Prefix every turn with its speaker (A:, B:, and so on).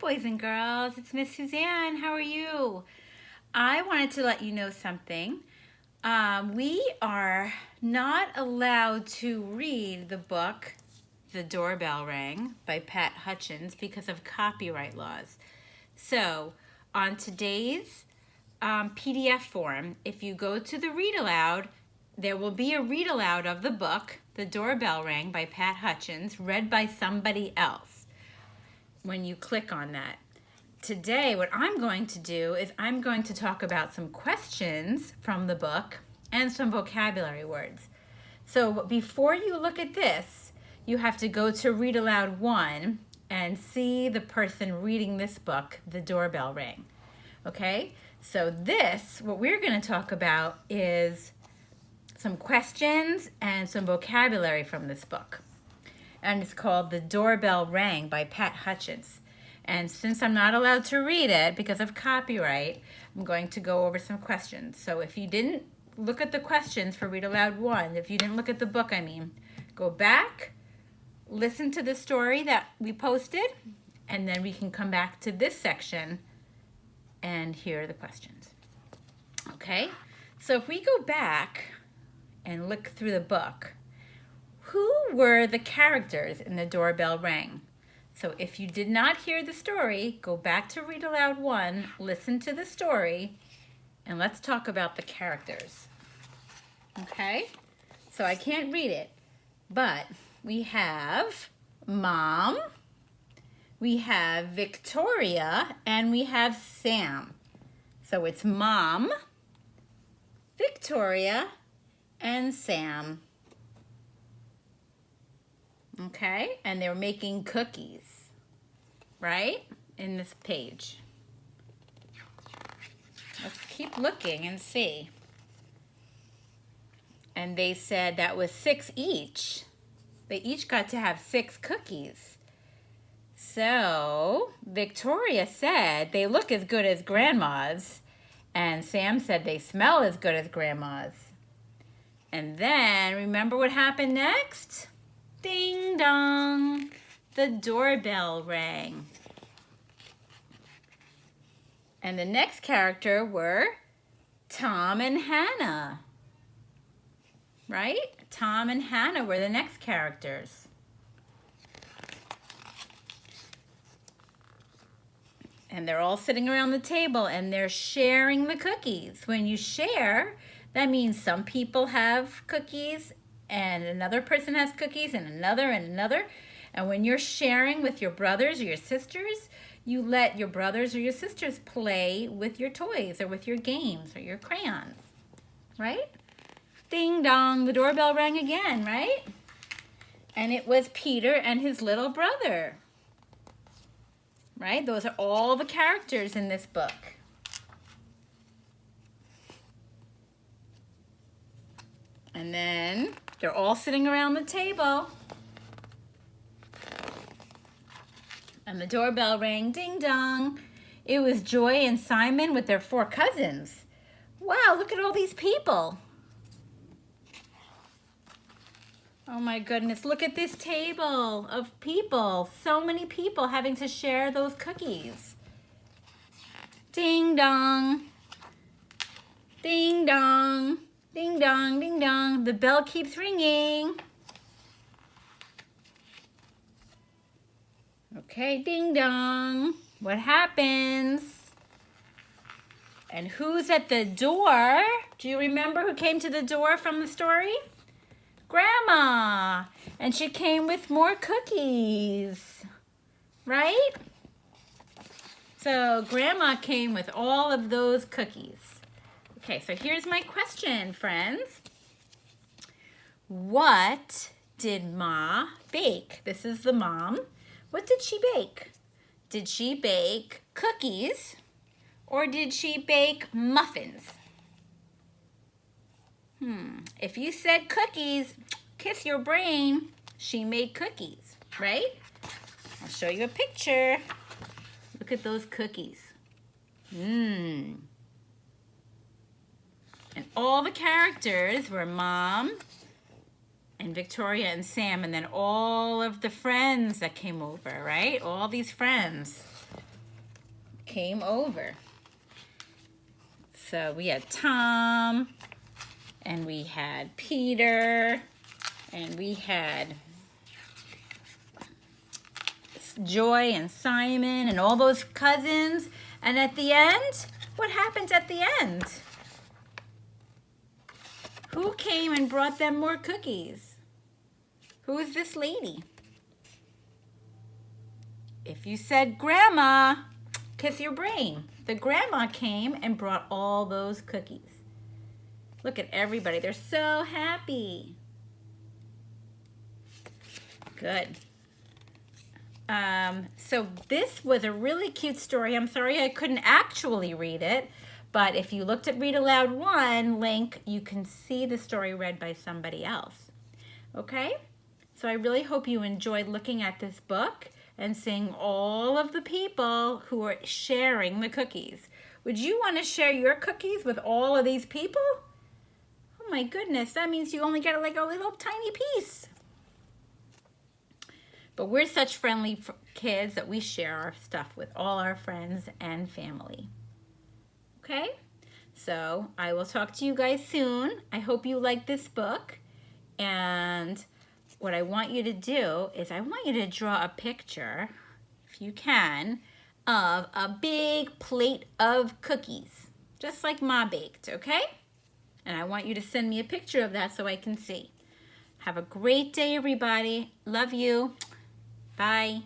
A: boys and girls. It's Miss Suzanne. How are you? I wanted to let you know something. We are not allowed to read the book The Doorbell Rang by Pat Hutchins because of copyright laws. So on today's PDF form, if you go to the read aloud, there will be a read aloud of the book The Doorbell Rang by Pat Hutchins, read by somebody else when you click on that. Today, what I'm going to do is I'm going to talk about some questions from the book and some vocabulary words. So before you look at this, you have to go to Read Aloud 1 and see the person reading this book, The Doorbell Rang. Okay? So what we're going to talk about is some questions and some vocabulary from this book. And it's called The Doorbell Rang by Pat Hutchins. And since I'm not allowed to read it because of copyright, I'm going to go over some questions. So if you didn't look at the questions for Read Aloud 1, if you didn't look at the book, go back, listen to the story that we posted, and then we can come back to this section and hear the questions. Okay? So if we go back and look through the book, who were the characters in The Doorbell Rang? So if you did not hear the story, go back to Read Aloud 1, listen to the story, and let's talk about the characters. Okay? So I can't read it, but we have Mom, we have Victoria, and we have Sam. So it's Mom, Victoria, and Sam. Okay, and they're making cookies, right? In this page. Let's keep looking and see. And they said that was 6 each. They each got to have 6 cookies. So Victoria said they look as good as Grandma's, and Sam said they smell as good as Grandma's. And then, remember what happened next? Ding dong, the doorbell rang. And the next character were Tom and Hannah, right? Tom and Hannah were the next characters. And they're all sitting around the table and they're sharing the cookies. When you share, that means some people have cookies and another person has cookies and another and another. And when you're sharing with your brothers or your sisters, you let your brothers or your sisters play with your toys or with your games or your crayons, right? Ding dong, the doorbell rang again, right? And it was Peter and his little brother, right? Those are all the characters in this book. And then they're all sitting around the table. And the doorbell rang, ding dong. It was Joy and Simon with their 4 cousins. Wow, look at all these people. Oh my goodness, look at this table of people. So many people having to share those cookies. Ding dong. Ding dong. Ding dong, ding dong. The bell keeps ringing. Okay, ding dong. What happens? And who's at the door? Do you remember who came to the door from the story? Grandma. And she came with more cookies, right? So Grandma came with all of those cookies. Okay, so here's my question, friends. What did Ma bake? This is the mom. What did she bake? Did she bake cookies or did she bake muffins? If you said cookies, kiss your brain. She made cookies, right? I'll show you a picture. Look at those cookies. And all the characters were Mom and Victoria and Sam, and then all of the friends that came over, right? All these friends. came over. So we had Tom, and we had Peter, and we had Joy and Simon and all those cousins. And at the end, what happened at the end? Who came and brought them more cookies? Who is this lady? If you said grandma, kiss your brain. The grandma came and brought all those cookies. Look at everybody. They're so happy. Good. So this was a really cute story. I'm sorry I couldn't actually read it, but if you looked at Read Aloud 1 link, you can see the story read by somebody else. Okay? So I really hope you enjoyed looking at this book and seeing all of the people who are sharing the cookies. Would you want to share your cookies with all of these people? Oh my goodness, that means you only get like a little tiny piece. But we're such friendly kids that we share our stuff with all our friends and family. Okay? So I will talk to you guys soon. I hope you like this book. And what I want you to do is I want you to draw a picture, if you can, of a big plate of cookies, just like Ma baked, okay? And I want you to send me a picture of that so I can see. Have a great day, everybody. Love you. Bye.